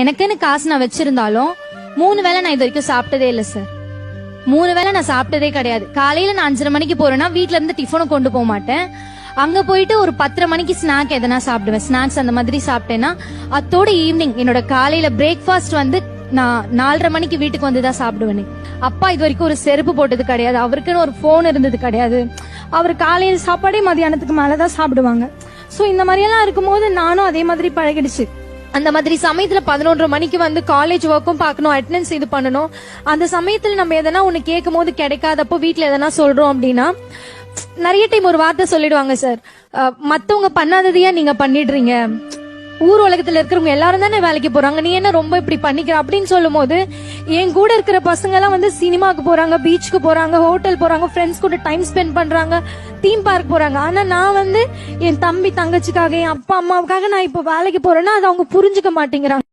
எனக்குன்னு காசு நான் வச்சிருந்தாலும் 3 வேளை நான் இது வரைக்கும் சாப்பிட்டதே இல்ல சார். 3 வேளை நான் சாப்பிட்டதே கிடையாது. காலையில நான் 5:30 மணிக்கு போறேன்னா வீட்ல இருந்து டிஃபனும் கொண்டு போக மாட்டேன். அங்க போயிட்டு ஒரு 10:30 மணிக்கு ஸ்நாக் எதனா சாப்பிடுவேன். ஸ்நாக்ஸ் அந்த மாதிரி சாப்பிட்டேன்னா அதோட ஈவினிங் என்னோட காலையில பிரேக்ஃபாஸ்ட் வந்து நான் 4:30 மணிக்கு வீட்டுக்கு வந்துதான் சாப்பிடுவேன். அப்பா இது வரைக்கும் ஒரு செருப்பு போட்டது கிடையாது. அவருக்குன்னு ஒரு போன் இருந்தது கிடையாது. அவர் காலையில சாப்பாடே மதியானத்துக்கு மேலதான் சாப்பிடுவாங்க. சோ இந்த மாதிரி எல்லாம் இருக்கும்போது நானும் அதே மாதிரி பழகிடுச்சு. அந்த மாதிரி சமயத்துல 11:30 மணிக்கு வந்து காலேஜ் ஒர்க்கும் பார்க்கணும், அட்டெண்டன்ஸ் இது பண்ணணும். அந்த சமயத்துல நம்ம எதனா ஒண்ணு கேட்கும் போது கிடைக்காதப்போ வீட்டுல எதனா சொல்றோம் அப்படின்னா நிறைய டைம் ஒரு வார்த்தை சொல்லிடுவாங்க சார், மத்தவங்க பண்ணாததையா நீங்க பண்ணிடுறீங்க, ஊர் உலகத்துல இருக்கிறவங்க எல்லாரும் தானே வேலைக்கு போறாங்க, நீ என்ன ரொம்ப இப்படி பண்ணிக்கிற அப்படின்னு சொல்லும் போது என் கூட இருக்கிற பசங்க எல்லாம் வந்து சினிமாக்கு போறாங்க, பீச்சுக்கு போறாங்க, ஹோட்டல் போறாங்க, ஃப்ரெண்ட்ஸ் கூட டைம் ஸ்பெண்ட் பண்றாங்க, தீம் பார்க் போறாங்க. ஆனா நான் வந்து என் தம்பி தங்கச்சிக்காக, என் அப்பா அம்மாவுக்காக நான் இப்ப வேலைக்கு போறேன்னா அதை அவங்க புரிஞ்சுக்க மாட்டேங்கிறாங்க.